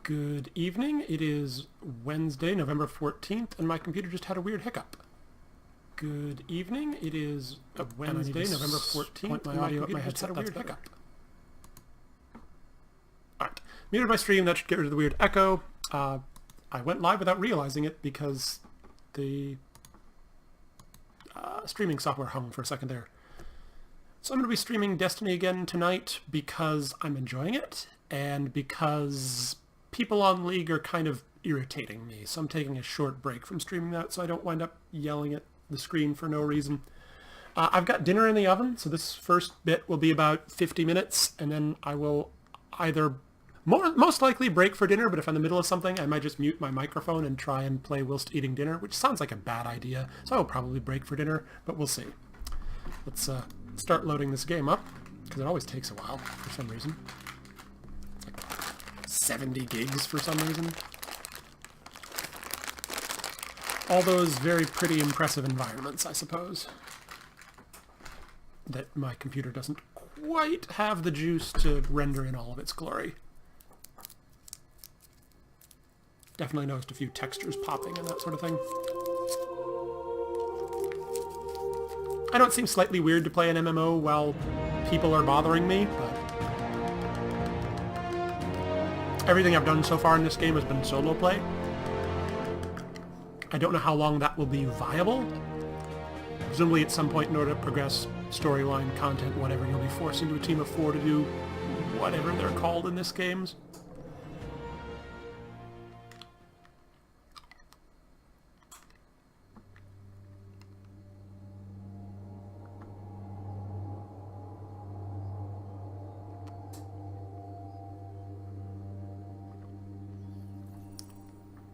Good evening. It is Wednesday, November 14th, and my computer just had a weird hiccup. Good evening. It is Wednesday, November 14th. My audio at my headset had a weird hiccup. Alright. Muted my stream. That should get rid of the weird echo. I went live without realizing it because the streaming software hung for a second there. So I'm going to be streaming Destiny again tonight because I'm enjoying it and because people on League are kind of irritating me. So I'm taking a short break from streaming that so I don't wind up yelling at the screen for no reason. I've got dinner in the oven, so this first bit will be about 50 minutes, and then I will either most likely break for dinner, but if I'm in the middle of something, I might just mute my microphone and try and play whilst eating dinner, which sounds like a bad idea, so I will probably break for dinner, but we'll see. Let's start loading this game up, because it always takes a while for some reason. It's like 70 gigs for some reason. All those very pretty impressive environments, I suppose, that my computer doesn't quite have the juice to render in all of its glory. Definitely noticed a few textures popping and that sort of thing. I know it seems slightly weird to play an MMO while people are bothering me, but everything I've done so far in this game has been solo play. I don't know how long that will be viable. Presumably at some point in order to progress storyline, content, whatever, you'll be forced into a team of 4 to do whatever they're called in this games.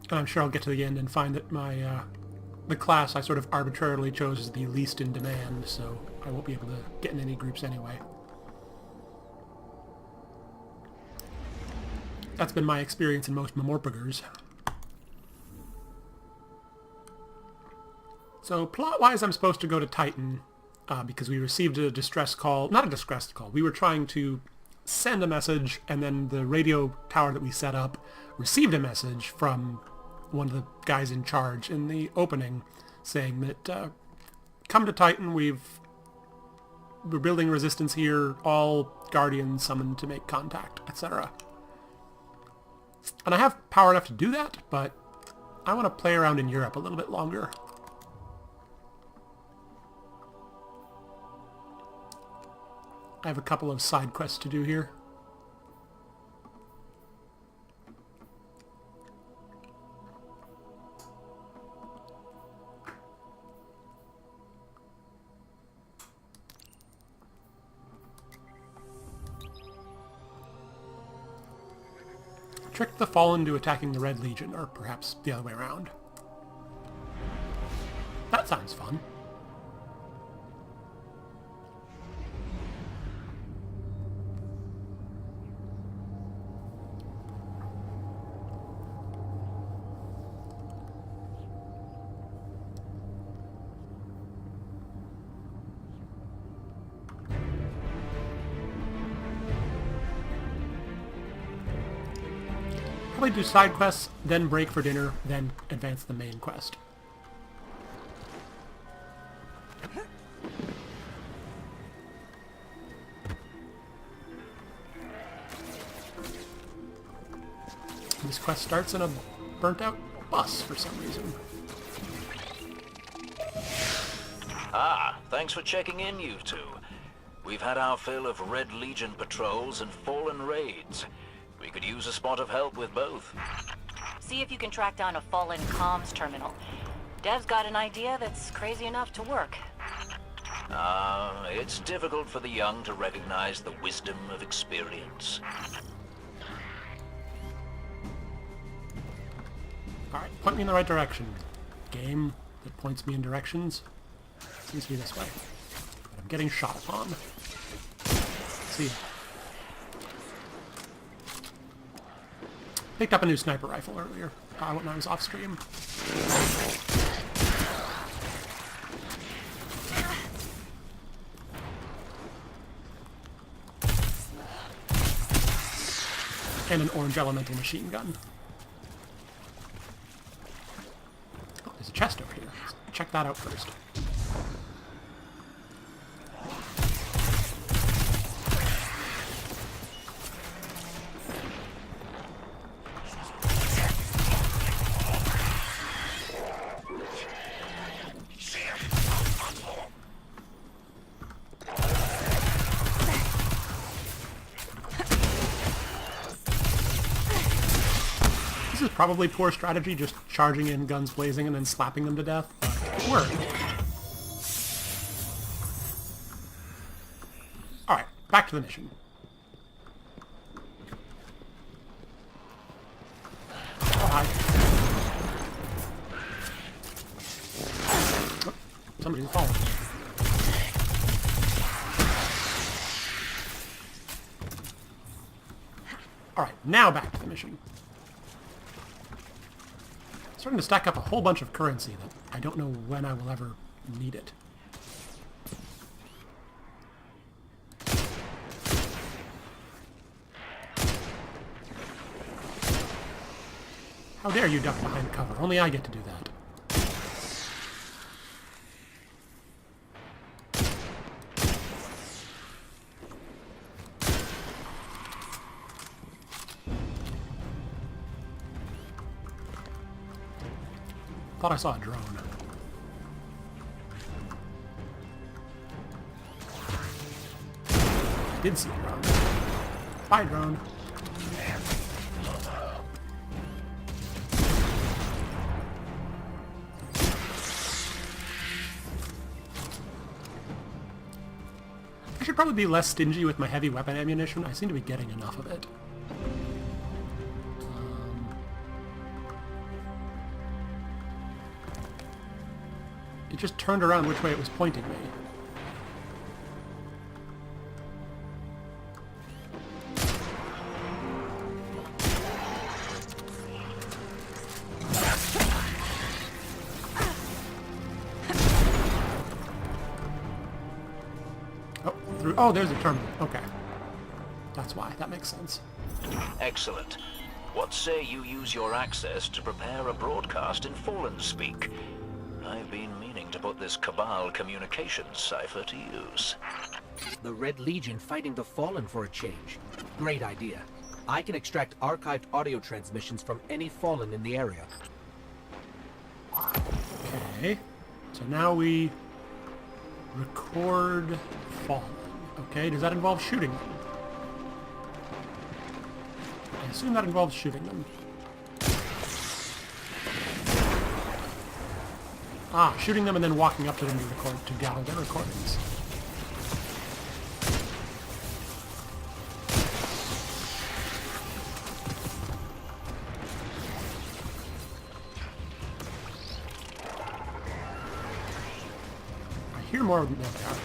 And I'm sure I'll get to the end and find that my the class I sort of arbitrarily chose is the least in demand, so I won't be able to get in any groups anyway. That's been my experience in most Memorpagers. So plot-wise, I'm supposed to go to Titan because we received a distress call. Not a distress call. We were trying to send a message, and then the radio tower that we set up received a message from one of the guys in charge in the opening saying that come to Titan, we're building resistance here, all guardians summoned to make contact, etc. And I have power enough to do that, but I want to play around in Europe a little bit longer. I have a couple of side quests to do here. Trick the Fallen to attacking the Red Legion, or perhaps the other way around. That sounds fun. Probably do side quests, then break for dinner, then advance the main quest. This quest starts in a burnt-out bus for some reason. Ah, thanks for checking in, you two. We've had our fill of Red Legion patrols and Fallen raids. We could use a spot of help with both. See if you can track down a Fallen comms terminal. Dev's got an idea that's crazy enough to work. It's difficult for the young to recognize the wisdom of experience. Alright, point me in the right direction. Game that points me in directions seems to be this way. But I'm getting shot upon. Let's see. Picked up a new sniper rifle earlier when I was off stream. And an orange elemental machine gun. Oh, there's a chest over here. Let's check that out first. This is probably poor strategy, just charging in, guns blazing, and then slapping them to death, but it worked. Alright, back to the mission. Oh, hi. Oh, somebody's falling. Alright, now back to the mission. Starting to stack up a whole bunch of currency that I don't know when I will ever need it. How dare you duck behind cover? Only I get to do that. Thought I saw a drone. I did see a drone. Bye, drone. I should probably be less stingy with my heavy weapon ammunition. I seem to be getting enough of it. It just turned around which way it was pointing me. Oh, through. Oh, there's a terminal. Okay. That's why. That makes sense. Excellent. What say you use your access to prepare a broadcast in Fallen speak? I've been meaning to put this Cabal communications cipher to use. The Red Legion fighting the Fallen for a change. Great idea. I can extract archived audio transmissions from any Fallen in the area. Okay. So now we record Fallen. Okay, does that involve shooting them? I assume that involves shooting them. Ah, shooting them and then walking up to them to gather their recordings. I hear more. There they are.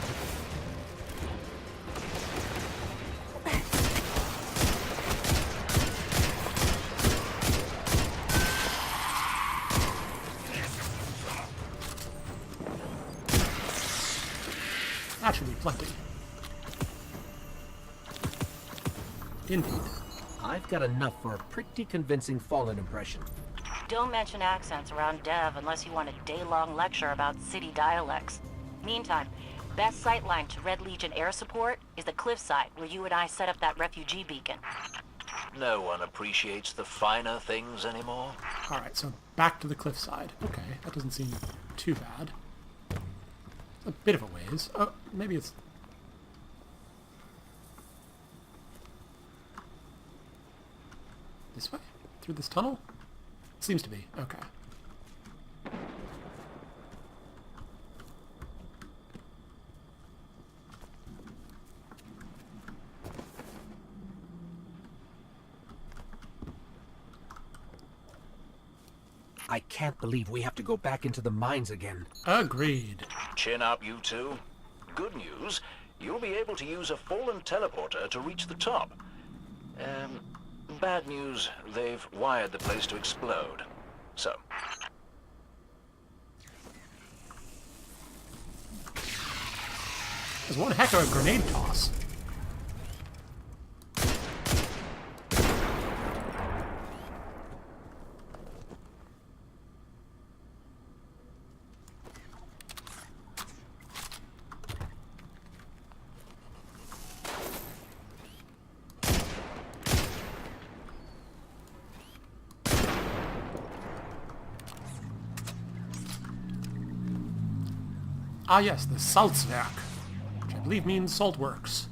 That should be plenty. Indeed. I've got enough for a pretty convincing Fallen impression. Don't mention accents around Dev unless you want a day-long lecture about city dialects. Meantime, best sightline to Red Legion air support is the cliffside where you and I set up that refugee beacon. No one appreciates the finer things anymore. Alright, so back to the cliffside. Okay, that doesn't seem too bad. A bit of a ways. Oh, maybe it's... this way? Through this tunnel? Seems to be. Okay. I can't believe we have to go back into the mines again. Agreed. Chin up, you two. Good news, you'll be able to use a Fallen teleporter to reach the top. Bad news, they've wired the place to explode. So... There's one heck of a grenade toss. Ah yes, the Salzwerk, which I believe means salt works.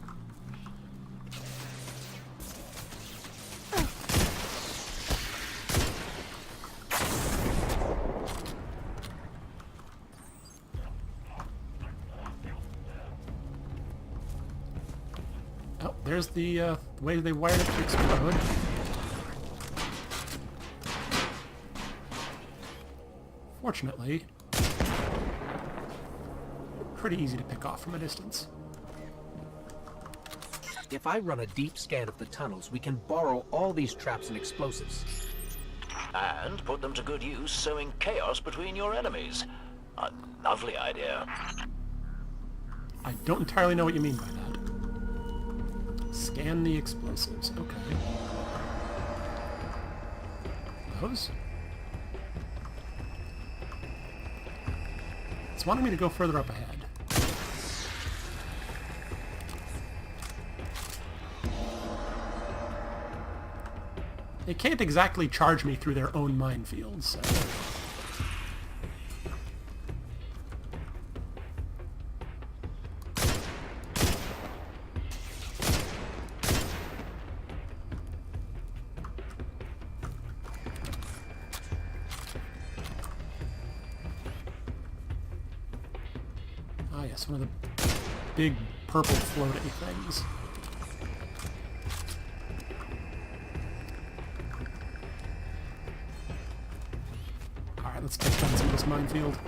Oh, there's the way they wired it to explode. Fortunately, pretty easy to pick off from a distance. If I run a deep scan of the tunnels, we can borrow all these traps and explosives. And put them to good use sowing chaos between your enemies. A lovely idea. I don't entirely know what you mean by that. Scan the explosives. Okay. Those? It's wanting me to go further up ahead. They can't exactly charge me through their own minefields, so... Ah yes, one of the big purple floating things. Alright, let's take down some of this minefield.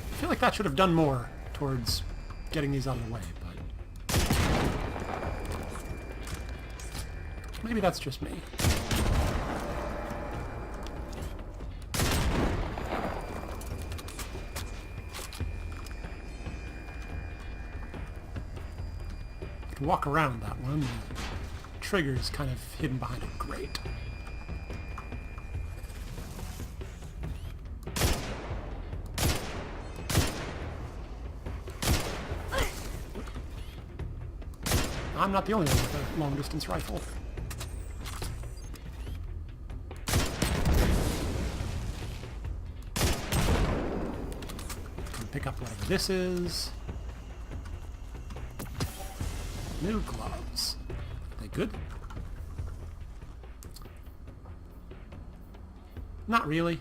I feel like that should have done more towards getting these out of the way, but... maybe that's just me. I can walk around that one. The trigger's kind of hidden behind a grate. I'm not the only one with a long-distance rifle. Can pick up whatever this is. New gloves. Are they good? Not really.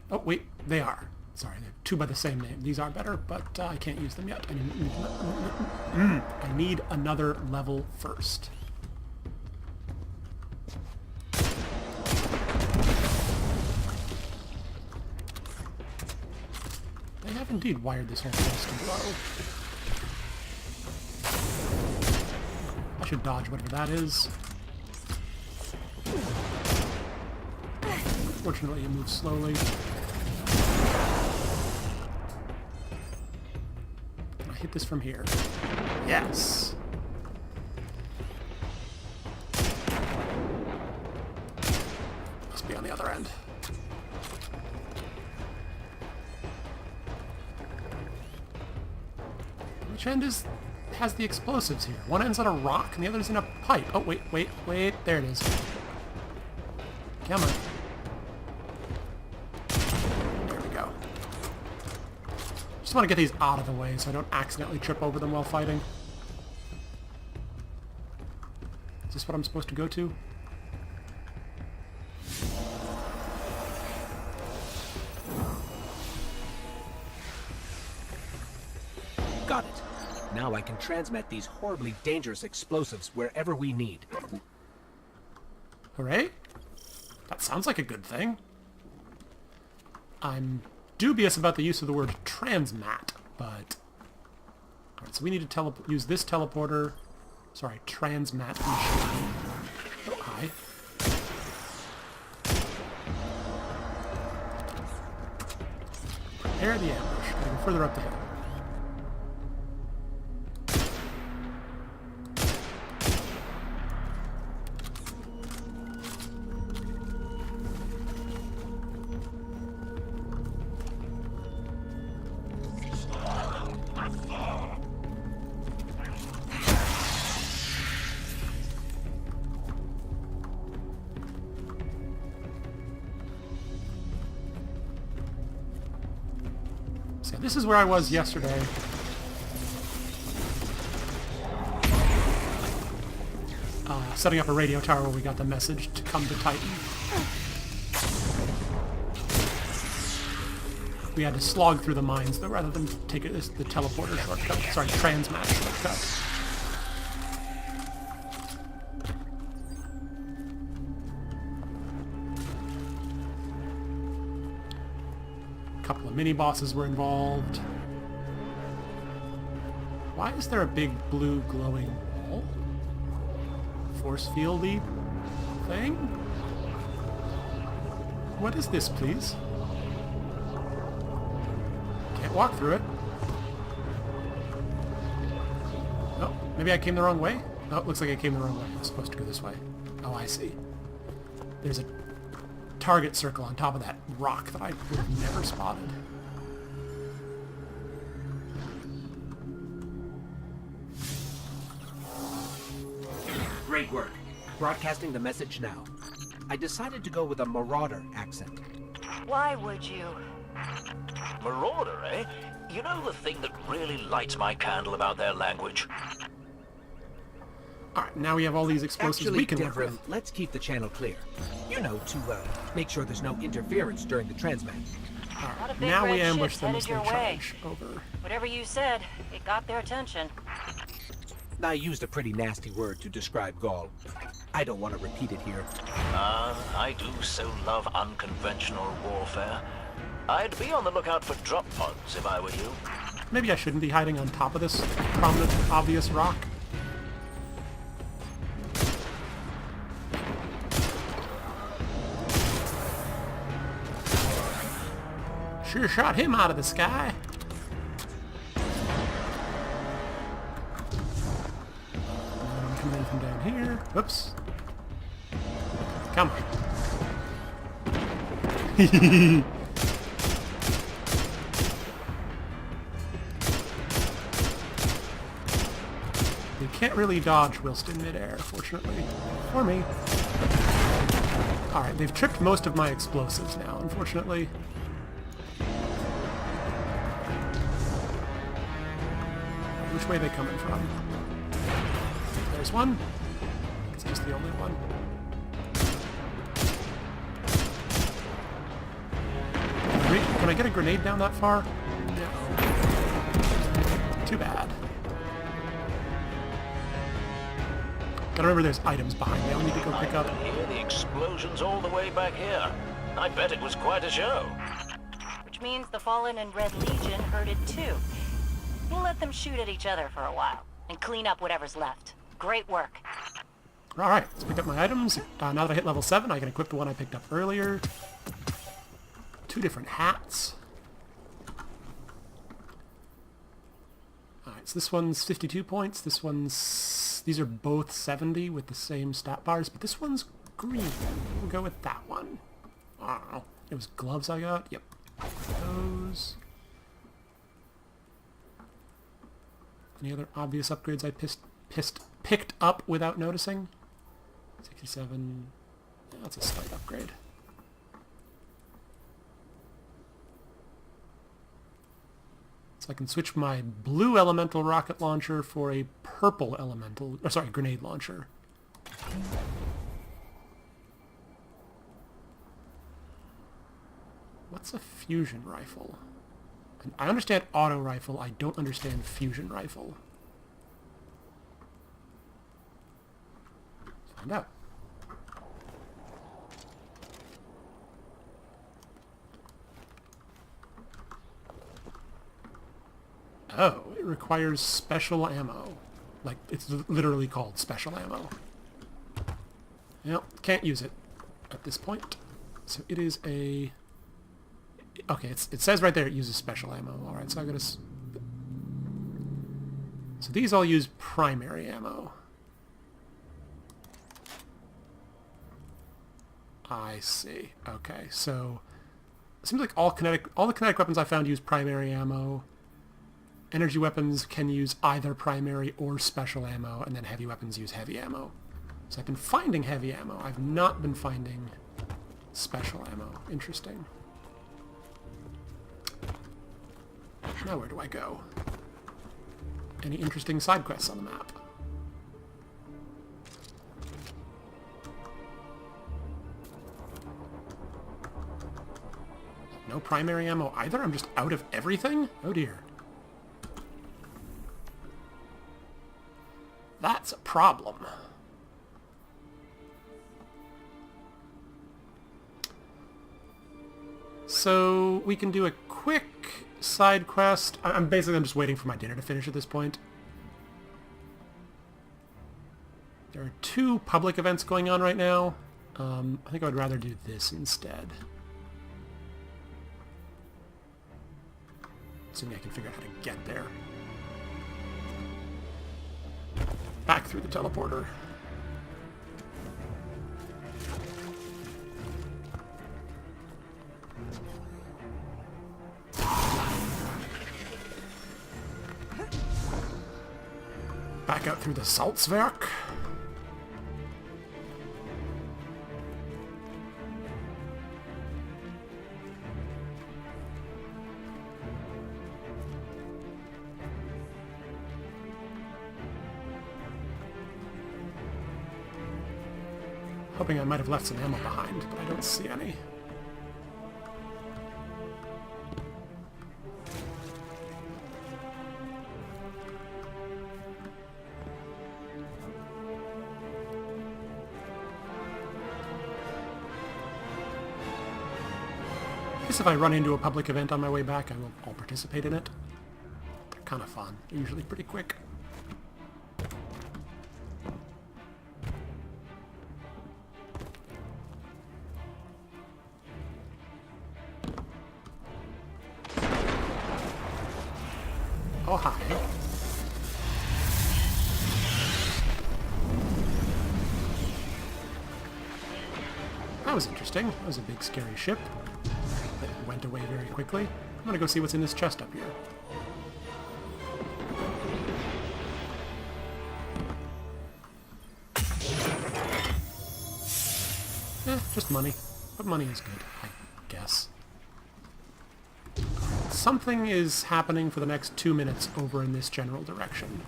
Oh, wait, they are. Sorry, they're two by the same name. These are better, but I can't use them yet. I need another level first. They have indeed wired this whole place to blow. I should dodge whatever that is. Fortunately, it moves slowly. Can I hit this from here? Yes! Must be on the other end. Which end has the explosives here? One end's on a rock and the other's in a pipe. Oh, wait. There it is. Come on. There we go. Just want to get these out of the way so I don't accidentally trip over them while fighting. Is this what I'm supposed to go to? Got it. Now I can transmit these horribly dangerous explosives wherever we need. Hooray? That sounds like a good thing. I'm dubious about the use of the word transmat, but... Alright, so we need to use this teleporter... Sorry, transmat machine. Oh, hi. Prepare the ambush. Gotta go further up the hill. So this is where I was yesterday. Setting up a radio tower where we got the message to come to Titan. We had to slog through the mines, though, rather than take it as the teleporter shortcut. Sorry, transmat shortcut. A couple of mini-bosses were involved. Why is there a big blue glowing wall? Force fieldy thing? What is this, please? Can't walk through it. Oh, maybe I came the wrong way? Oh, it looks like I came the wrong way. I was supposed to go this way. Oh, I see. There's a target circle on top of that rock that I would have never spotted. Great work. Broadcasting the message now. I decided to go with a marauder accent. Why would you? Marauder, eh? You know the thing that really lights my candle about their language? Alright, now we have all these explosives Actually, we can work Devrim, with. let's keep the channel clear. You know, to make sure there's no interference during the transmat. Not a Alright, big now we red ambush ship's them headed as they your way. charge over. Whatever you said, it got their attention. I used a pretty nasty word to describe Gaul. I don't want to repeat it here. I do so love unconventional warfare. I'd be on the lookout for drop pods if I were you. Maybe I shouldn't be hiding on top of this prominent, obvious rock. Sure shot him out of the sky. Coming in from down here. Whoops. Come on. You can't really dodge whilst in midair, fortunately. For me. Alright, they've tripped most of my explosives now, unfortunately. Which way are they coming from? There's one. It's just the only one. Can I get a grenade down that far? No. Too bad. Gotta remember there's items behind me. I'll need to go pick up. I can hear the explosions all the way back here. I bet it was quite a show. Which means the Fallen and Red Legion heard it too. We'll let them shoot at each other for a while, and clean up whatever's left. Great work. Alright, let's pick up my items. Now that I hit level 7, I can equip the one I picked up earlier. 2 different hats. Alright, so this one's 52 points. This one's... These are both 70 with the same stat bars, but this one's green. We'll go with that one. I don't know. It was gloves I got? Yep. Those. Any other obvious upgrades I picked up without noticing? 67. Yeah, that's a slight upgrade. So I can switch my blue elemental rocket launcher for a purple elemental, or sorry, grenade launcher. What's a fusion rifle? I understand auto rifle, I don't understand fusion rifle. Let's find out. Oh, it requires special ammo. Like, it's literally called special ammo. Well, can't use it at this point. So it is a... Okay, it says right there it uses special ammo. Alright, so I gotta... So these all use primary ammo. I see. Okay, so... It seems like all the kinetic weapons I found use primary ammo. Energy weapons can use either primary or special ammo, and then heavy weapons use heavy ammo. So I've been finding heavy ammo. I've not been finding special ammo. Interesting. Now where do I go? Any interesting side quests on the map? No primary ammo either? I'm just out of everything? Oh dear. That's a problem. So we can do a quick side quest. I'm just waiting for my dinner to finish at this point. There are 2 public events going on right now. I think I would rather do this instead. Assuming I can figure out how to get there. Back through the teleporter. Back out through the Salzwerk. Hoping I might have left some ammo behind, but I don't see any. I guess if I run into a public event on my way back, I'll participate in it. They're kind of fun. They're usually pretty quick. Oh, hi. That was interesting. That was a big, scary ship that went away very quickly. I'm gonna go see what's in this chest up here. Just money. But money is good, I guess. Something is happening for the next 2 minutes over in this general direction.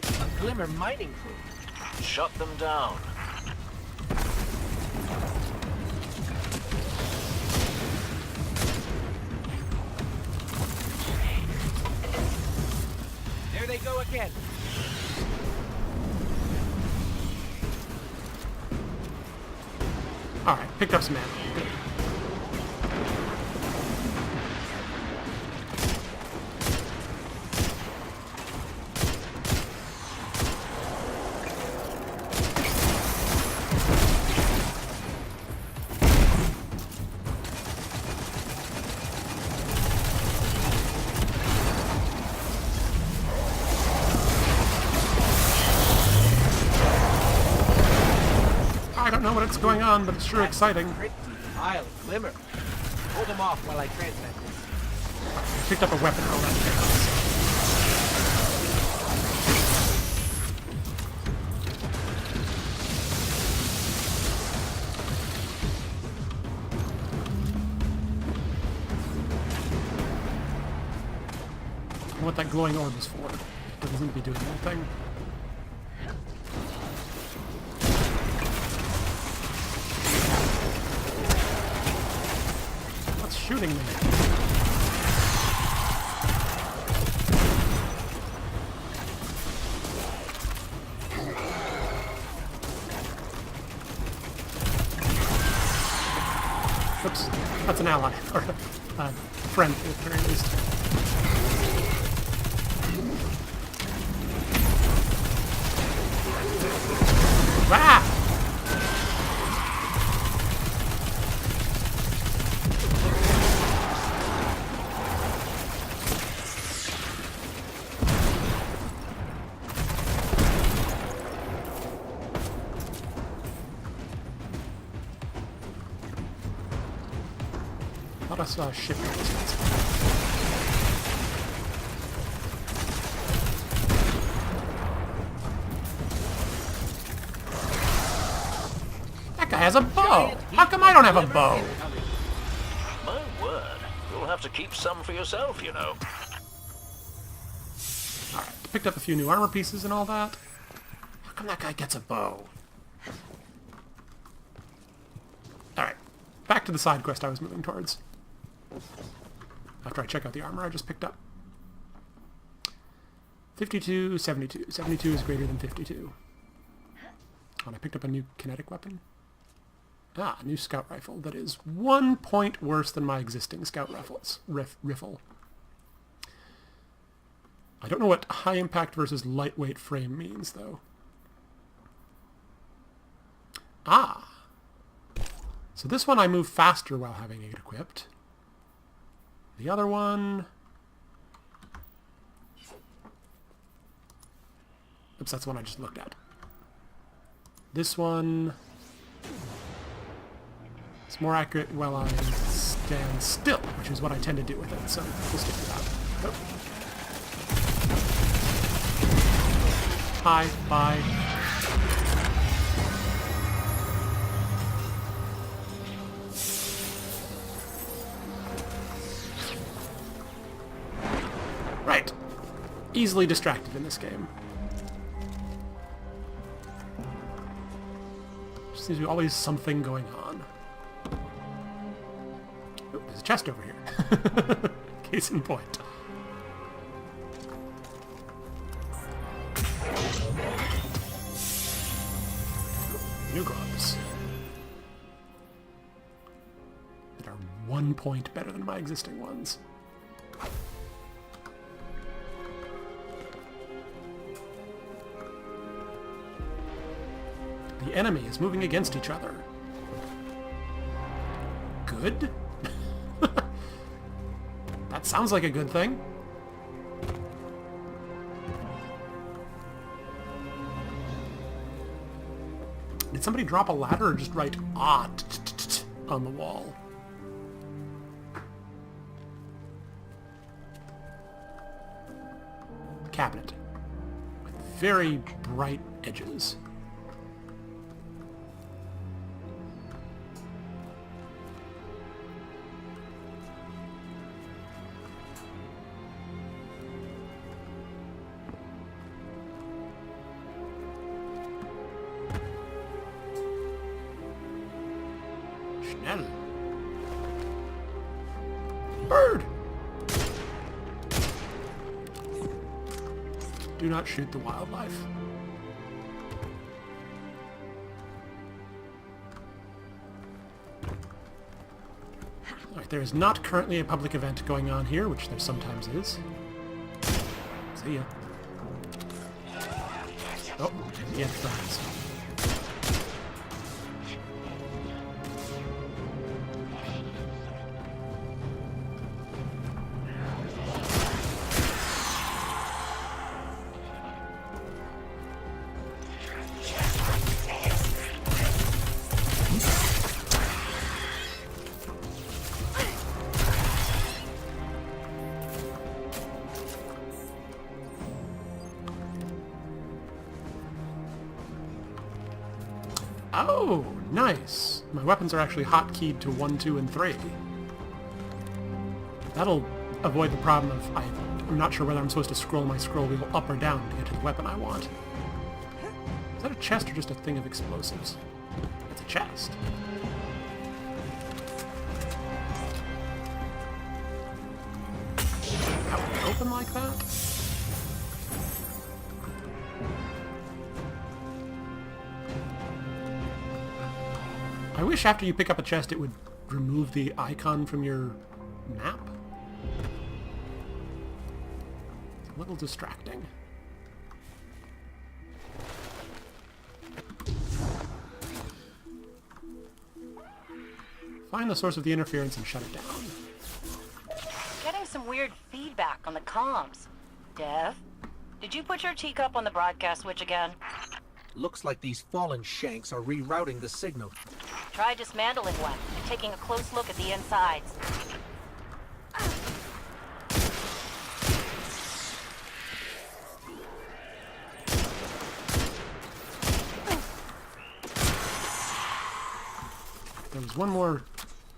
A Glimmer mining crew. Shut them down. There they go again. Alright, picked up some ammo. Good. I don't know what's going on, but it's sure exciting. Pretty pile of Glimmer. Hold them off while I transmit this. Picked up a weapon all that chaos. I don't know what that glowing orb is for. It doesn't seem to be doing anything. What's shooting me? Oops, that's an ally, or a friend at the very least. Ah! Thought I saw a ship in the distance. That guy has a bow. How come I don't have a bow? My word. You'll have to keep some for yourself, you know. Alright, picked up a few new armor pieces and all that. How come that guy gets a bow? Alright, back to the side quest I was moving towards. After I check out the armor I just picked up. 52, 72. 72 is greater than 52. Oh, and I picked up a new kinetic weapon. Ah, a new scout rifle that is 1 point worse than my existing scout rifles. Riffle. I don't know what high impact versus lightweight frame means, though. Ah! So this one I move faster while having it equipped. The other one... Oops, that's the one I just looked at. This one... It's more accurate while I stand still, which is what I tend to do with it, so we'll stick to that. Oh. Hi, bye. Right. Easily distracted in this game. There seems to be always something going on. Oh, there's a chest over here. Case in point. New gloves. That are 1 point better than my existing ones. The enemy is moving against each other. Good? That sounds like a good thing. Did somebody drop a ladder or just write on the wall? Cabinet. With very bright edges. Schnell. Bird! Do not shoot the wildlife. Alright, there is not currently a public event going on here, which there sometimes is. See ya. Oh, yeah, friends. Oh, nice. My weapons are actually hotkeyed to 1, 2, and 3. That'll avoid the problem of I'm not sure whether I'm supposed to scroll my scroll wheel up or down to get to the weapon I want. Is that a chest or just a thing of explosives? It's a chest. Out and open like that? I wish after you pick up a chest it would remove the icon from your map. It's a little distracting. Find the source of the interference and shut it down. Getting some weird feedback on the comms. Dev, did you put your teacup on the broadcast switch again? Looks like these fallen shanks are rerouting the signal. Try dismantling one and taking a close look at the insides. There was one more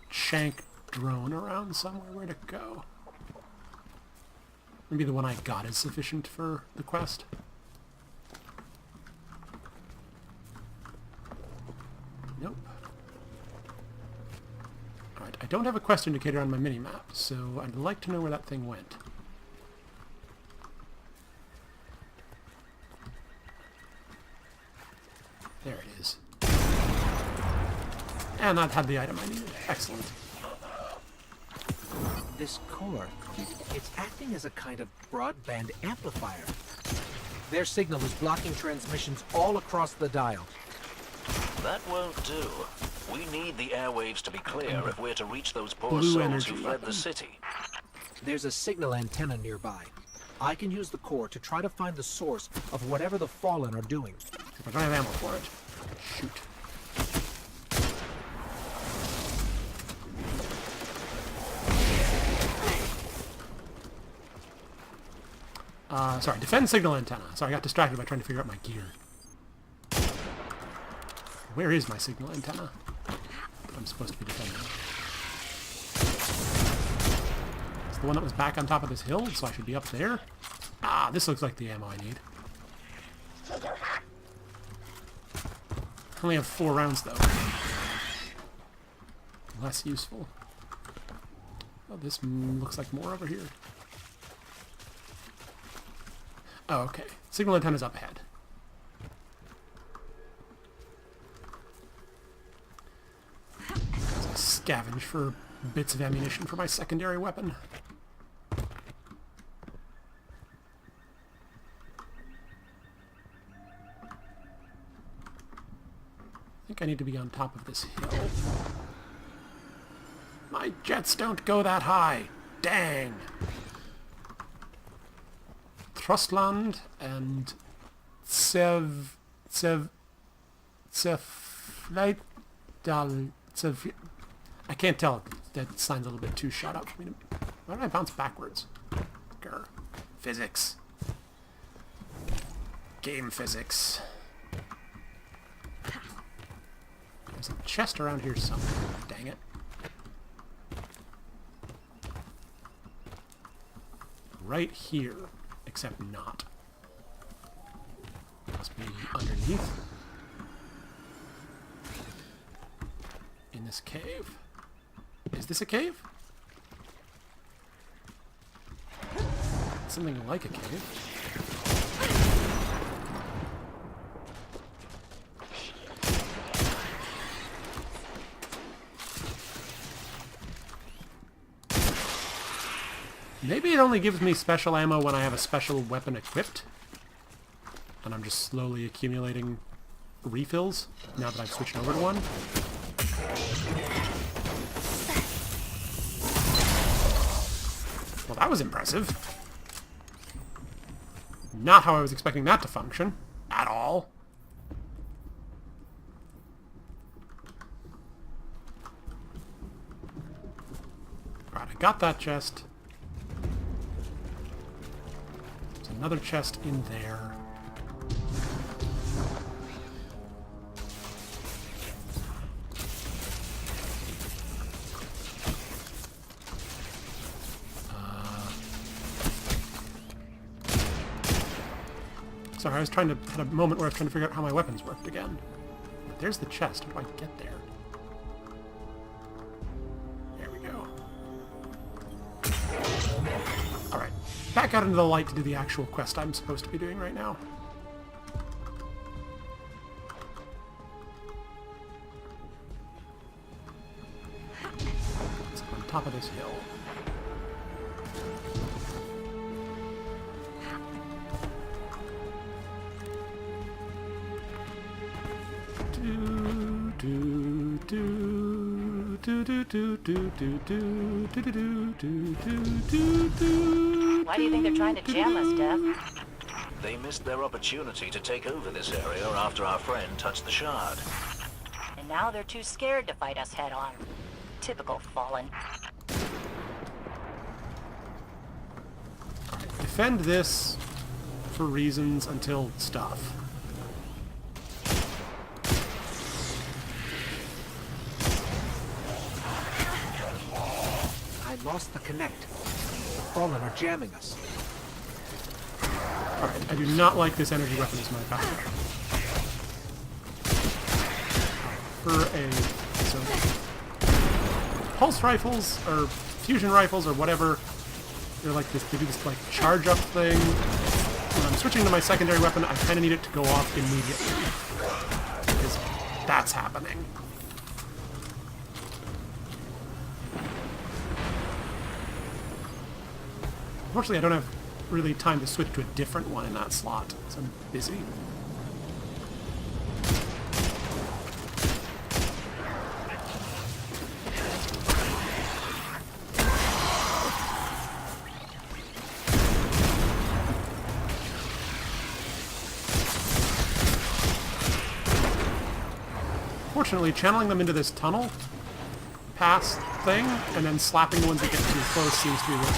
shank drone around somewhere. Where'd it go? Maybe the one I got is sufficient for the quest. Nope. Alright, I don't have a quest indicator on my mini-map, so I'd like to know where that thing went. There it is. And that had the item I needed. Excellent. This core, it's acting as a kind of broadband amplifier. Their signal is blocking transmissions all across the dial. That won't do. We need the airwaves to be clear if we're to reach those poor Blue souls energy who fled weapon. the city. There's a signal antenna nearby. I can use the core to try to find the source of whatever the Fallen are doing. If I don't have ammo for it. Shoot. Sorry, defend signal antenna. Sorry, I got distracted by trying to figure out my gear. Where is my signal antenna that I'm supposed to be defending? It's the one that was back on top of this hill, so I should be up there. Ah, this looks like the ammo I need. I only have 4 rounds, though. Less useful. Oh, this looks like more over here. Oh, okay. Signal antenna's up ahead. So I scavenge for bits of ammunition for my secondary weapon. I think I need to be on top of this hill. My jets don't go that high. Dang. Trustland and I can't tell. That sign's a little bit too shot up for me to... Why did I bounce backwards? Grr. Physics. Game physics. There's a chest around here somewhere. Dang it. Right here. Except not. Must be underneath. In this cave. Is this a cave? Something like a cave. Maybe it only gives me special ammo when I have a special weapon equipped. And I'm just slowly accumulating refills now that I've switched over to one. Well, that was impressive. Not how I was expecting that to function. At all. Alright, I got that chest. Another chest in there. Sorry, I was trying to... had a moment where I was trying to figure out how my weapons worked again. But there's the chest. How do I get there? There we go. Alright. Back out into the light to do the actual quest I'm supposed to be doing right now. It's on top of this hill. Why do you think they're trying to jam us, Dev? They missed their opportunity to take over this area after our friend touched the shard. And now they're too scared to fight us head on. Typical Fallen. Defend this for reasons until stuff. lost the connect. The Fallen are jamming us. Alright, I do not like this energy weapon as my power. So, pulse rifles, or fusion rifles, or whatever, they're like this, they do this like charge up thing. When I'm switching to my secondary weapon, I kind of need it to go off immediately. Because that's happening. Unfortunately, I don't have really time to switch to a different one in that slot, so I'm busy. Fortunately, channeling them into this tunnel pass thing, and then slapping the ones that get too close seems to be working.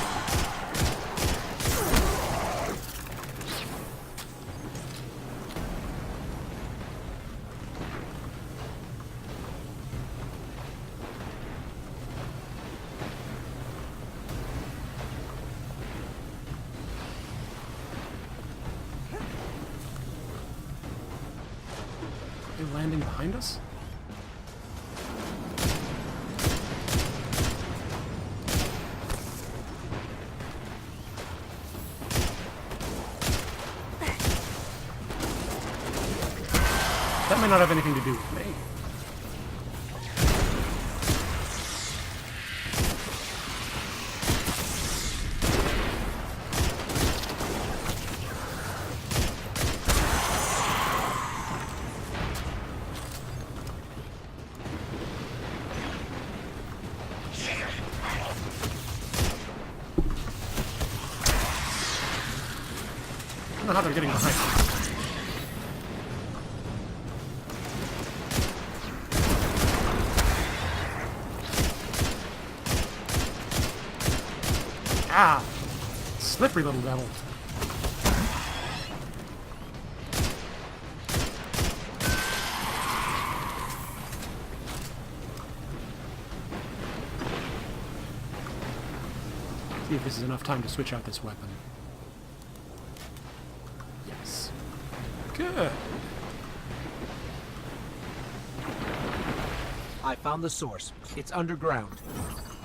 Are they landing behind us? That may not have anything to do with me. I don't know how they're getting behind me. Ah! Slippery little devil. See if this is enough time to switch out this weapon. Yes. Good. I found the source. It's underground.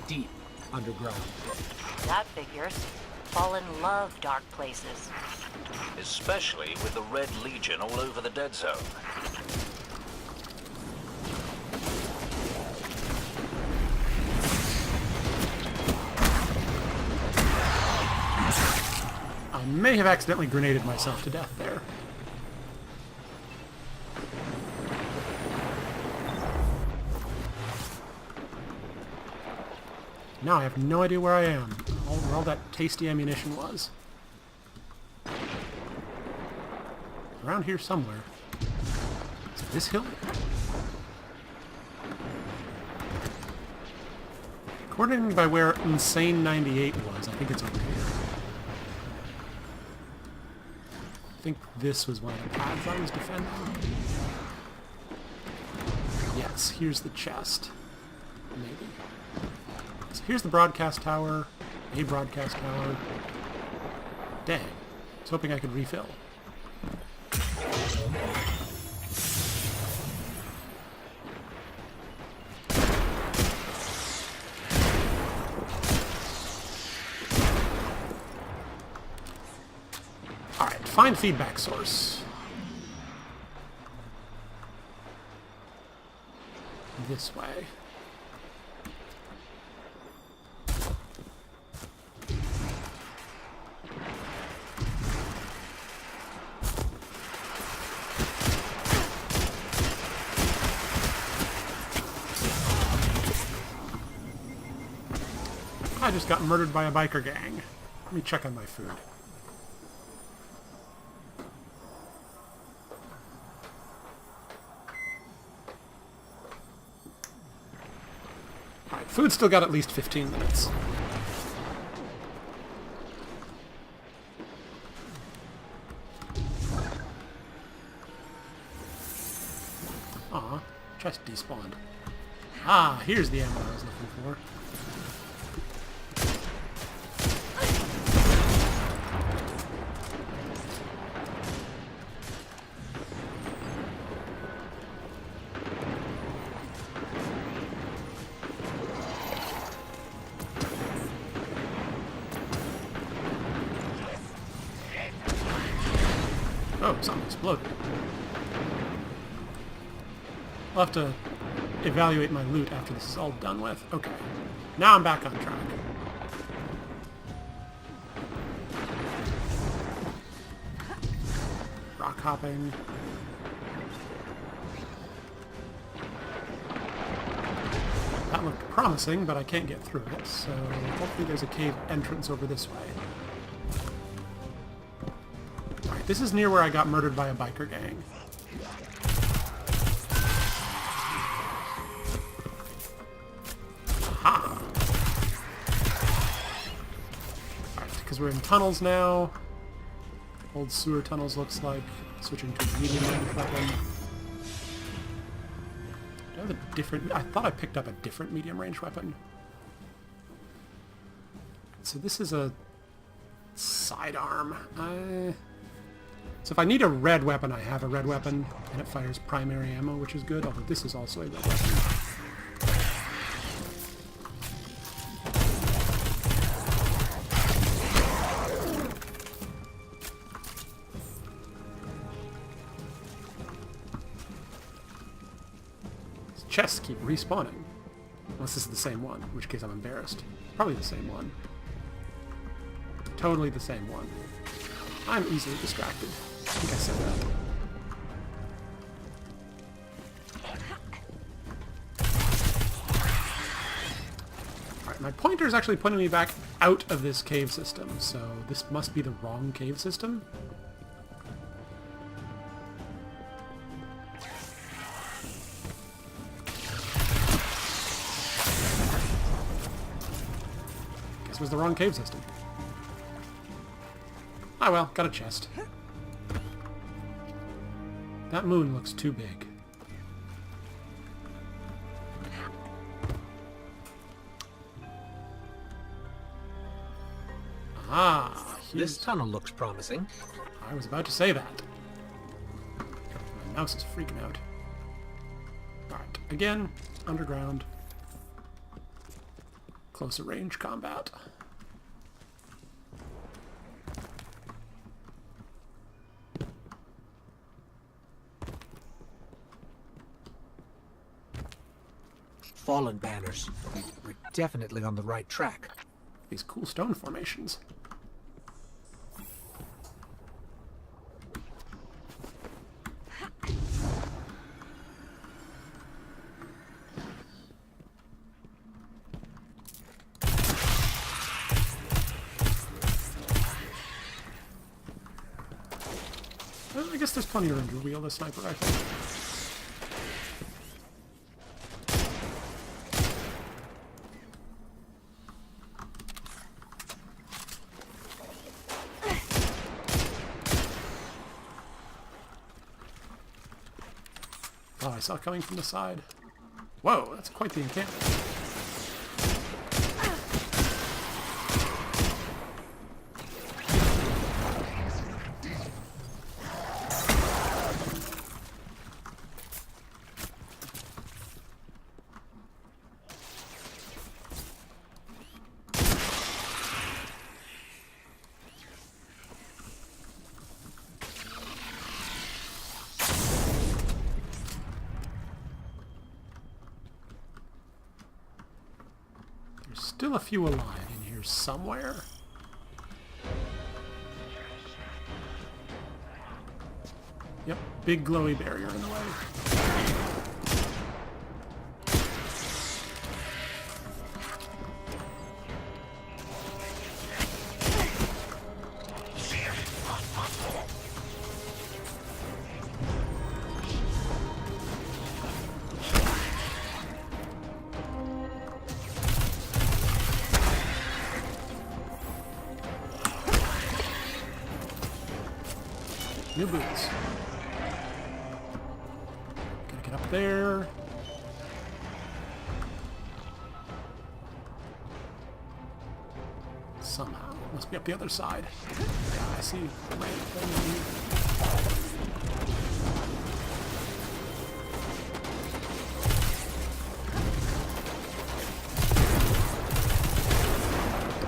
Deep underground. That figures. Fallen love dark places. Especially with the Red Legion all over the dead zone. I may have accidentally grenaded myself to death there. Now I have no idea where I am, where all that tasty ammunition was. Around here somewhere. Is it this hill? According by where Insane 98 was, I think it's over here. I think this was one of the paths I was defending. Yes, here's the chest. Maybe. So here's the broadcast tower. A broadcast tower. Dang. I was hoping I could refill. Alright, find feedback source. This way. I just got murdered by a biker gang. Let me check on my food. Alright, food's still got at least 15 minutes. Aw, chest despawned. Ah, here's the ammo I was looking for. exploded. I'll have to evaluate my loot after this is all done with. Okay. Now I'm back on track. Rock hopping. That looked promising, but I can't get through it, so hopefully there's a cave entrance over this way. Alright, this is near where I got murdered by a biker gang. Aha! Alright, because we're in tunnels now. Old sewer tunnels looks like. Switching to a medium range weapon. Do I have a different... I thought I picked up a different medium range weapon. So this is a sidearm. So if I need a red weapon, I have a red weapon, and it fires primary ammo, which is good, although this is also a red weapon. Chests keep respawning. Unless this is the same one, in which case I'm embarrassed. Probably the same one. Totally the same one. I'm easily distracted. I think I said that. Alright, my pointer is actually pointing me back out of this cave system, so this must be the wrong cave system. Guess it was the wrong cave system. Ah well, got a chest. That moon looks too big. Ah, This tunnel looks promising. I was about to say that. My mouse is freaking out. Alright, again, underground. Closer range combat. Fallen banners. We're definitely on the right track. These cool stone formations. Well, I guess there's plenty of room to wield a sniper rifle. Oh, I saw it coming from the side. Whoa, that's quite the encampment. There's still a few alive in here somewhere. Yep, big glowy barrier in the way. New boots. Gotta get up there. Somehow. Must be up the other side. Yeah, I see. I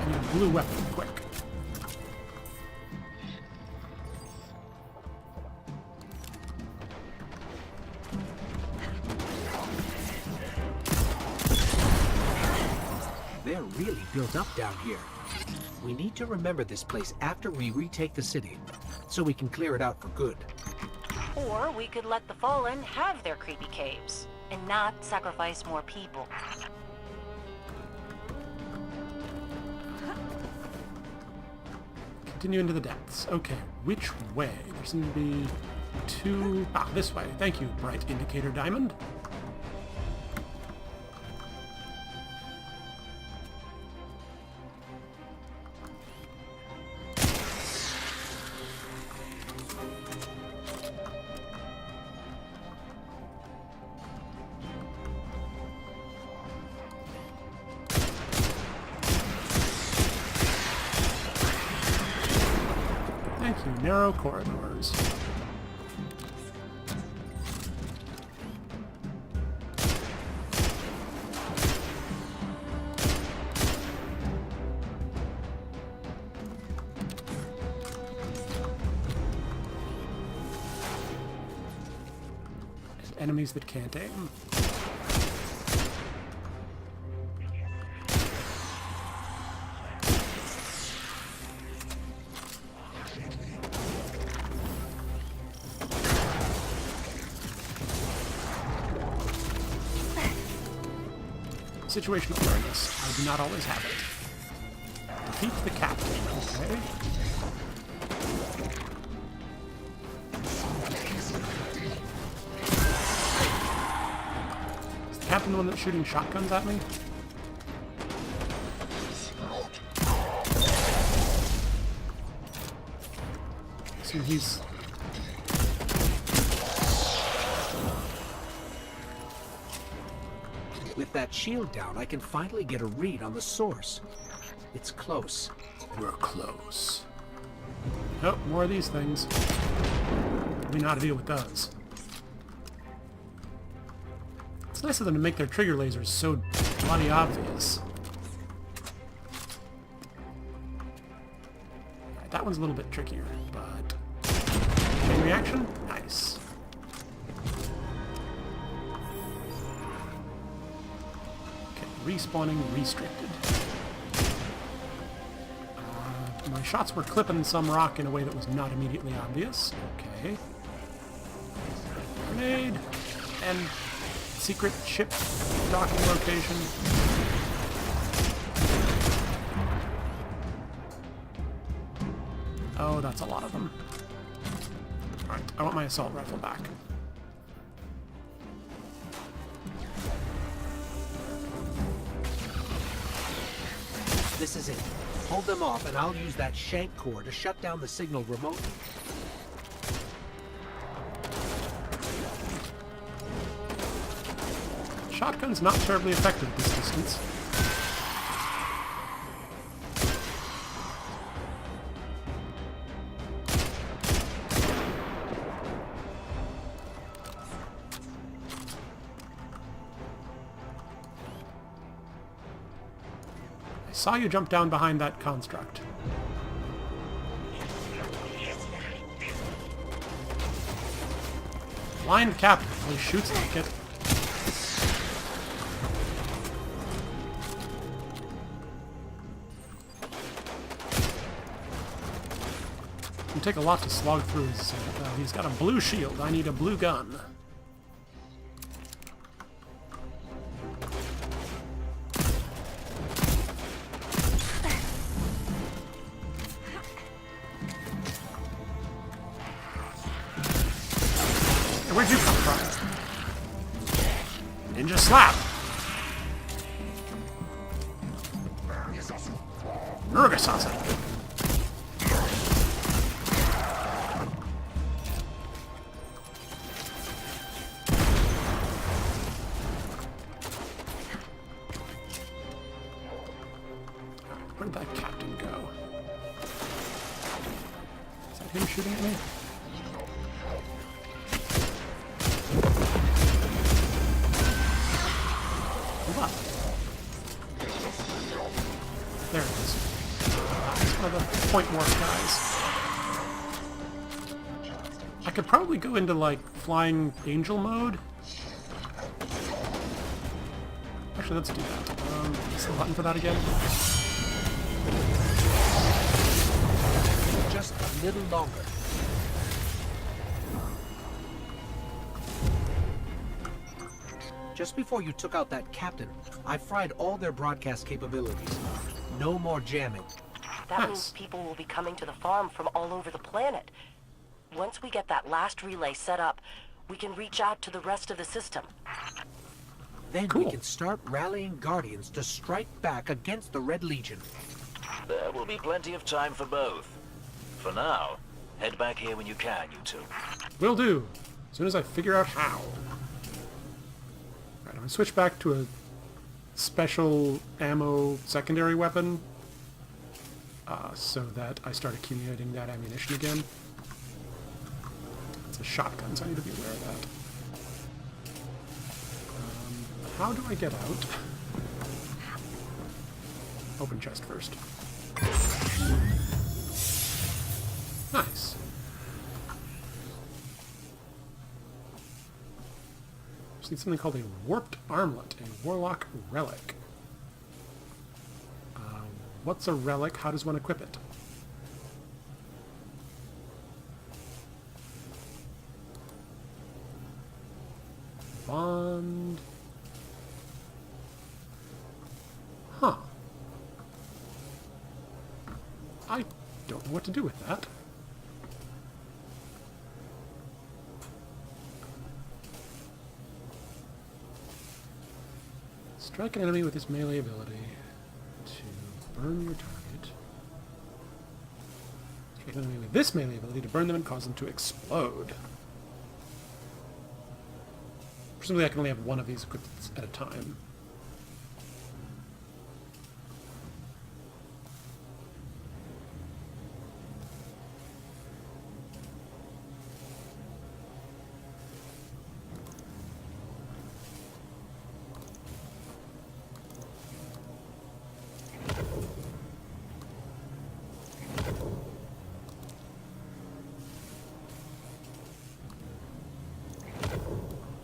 need a blue weapon, quick. really built up down here. We need to remember this place after we retake the city, so we can clear it out for good. Or we could let the Fallen have their creepy caves, and not sacrifice more people. Continue into the depths. Okay, which way? There seem to be two... Ah, this way. Thank you, bright indicator diamond. Thank you, narrow corridors. Enemies that can't aim. Situational awareness. I do not always have it. Defeat the captain. Okay. Is the captain the one that's shooting shotguns at me? So he's... With that shield down, I can finally get a read on the source. It's close. We're close. Oh, more of these things. We know how to deal with those. It's nice of them to make their trigger lasers so bloody obvious. Alright, that one's a little bit trickier, but... Chain reaction? Nice. Respawning restricted. My shots were clipping some rock in a way that was not immediately obvious. Okay. Grenade. And secret ship docking location. Oh, that's a lot of them. Alright, I want my assault rifle back. This is it. Hold them off, and I'll use that shank core to shut down the signal remotely. Shotgun's not terribly effective at this distance. I saw you jump down behind that construct. Blind captain. He shoots like it. It'll take a lot to slog through his... he's got a blue shield. I need a blue gun. Where'd you come from? Ninja slap! Urgasasa! Where'd that captain go? Is that him shooting at me? There it is. It's one of the point warp guys. I could probably go into, like, flying angel mode. Actually, let's do that. What's the button for that again? Just a little longer. Just before you took out that captain, I fried all their broadcast capabilities. No more jamming. That means people will be coming to the farm from all over the planet. Once we get that last relay set up, we can reach out to the rest of the system. Then Cool. we can start rallying Guardians to strike back against the Red Legion. There will be plenty of time for both. For now, head back here when you can, you two. Will do. As soon as I figure out how. Alright, I'm going to switch back to a special ammo secondary weapon so that I start accumulating that ammunition again. It's a shotgun, so I need to be aware of that. How do I get out? Open chest first. Nice. Just need something called a warped armlet, a warlock relic. What's a relic? How does one equip it? Bond. Huh. I don't know what to do with that. Strike an enemy with his melee ability to burn your target. Strike an enemy with this melee ability to burn them and cause them to explode. Presumably I can only have one of these equipped at a time.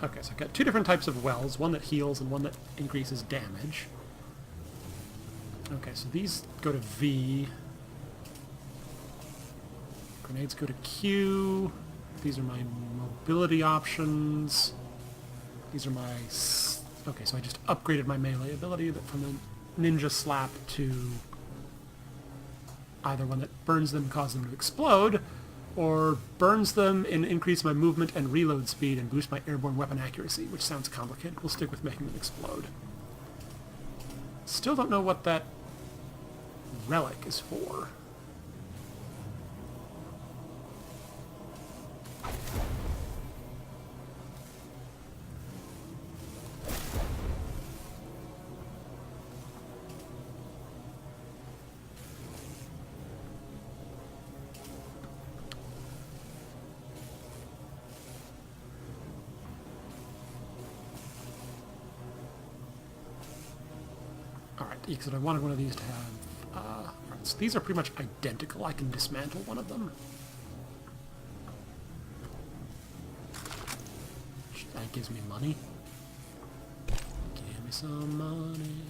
Okay, so I've got two different types of wells, one that heals and one that increases damage. Okay, so these go to V. Grenades go to Q. These are my mobility options. These are my... Okay, so I just upgraded my melee ability from a ninja slap to either one that burns them and causes them to explode, or burns them and increase my movement and reload speed and boost my airborne weapon accuracy, which sounds complicated. We'll stick with making them explode. Still don't know what that relic is for. Because I wanted one of these to have... so these are pretty much identical. I can dismantle one of them. That gives me money. Give me some money.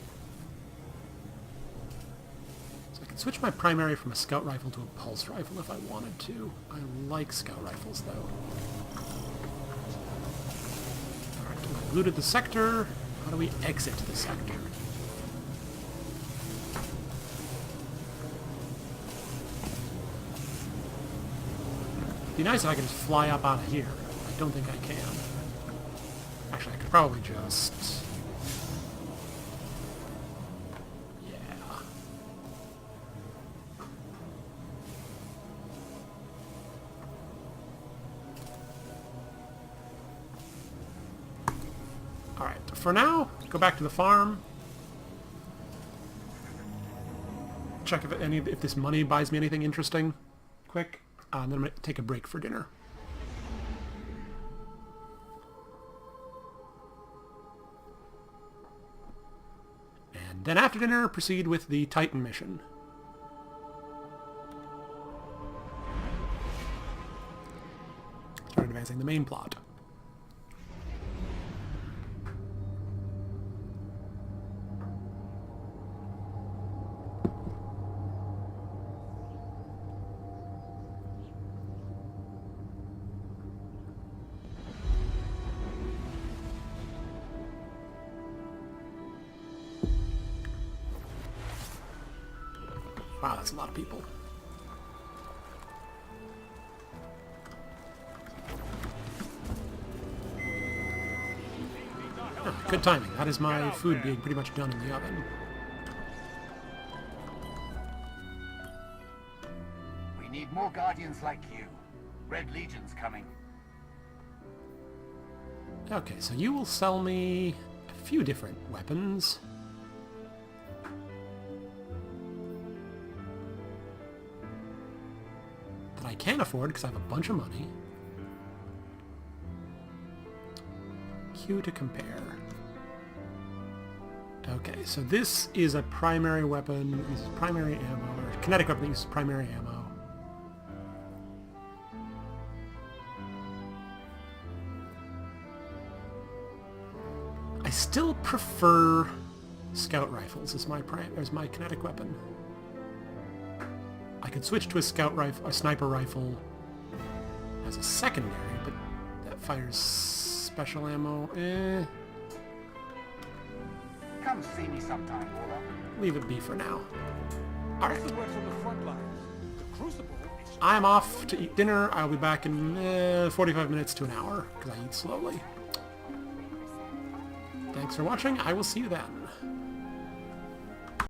So I can switch my primary from a scout rifle to a pulse rifle if I wanted to. I like scout rifles, though. Alright, we've looted the sector. How do we exit the sector? It'd be nice if I could just fly up out of here. I don't think I can. Actually, I could probably just... Yeah. Alright, for now, go back to the farm. Check if this money buys me anything interesting. Quick. And then I'm going to take a break for dinner. And then after dinner, proceed with the Titan mission. Start advancing the main plot. Wow, that's a lot of people. Oh, good timing. That is my food being pretty much done in the oven. We need more Guardians like you. Red Legion's coming. Okay, so you will sell me a few different weapons. That I can afford because I have a bunch of money. Q to compare. Okay, so this is a primary weapon. This is primary ammo, or kinetic weapon that uses primary ammo. I still prefer scout rifles as my kinetic weapon. I could switch to a scout rifle, a sniper rifle, as a secondary, but that fires special ammo. Come see me sometime, Warlock. Leave it be for now. All right, This is what's on the front lines. The Crucible is... I'm off to eat dinner. I'll be back in 45 minutes to an hour because I eat slowly. Thanks for watching. I will see you then.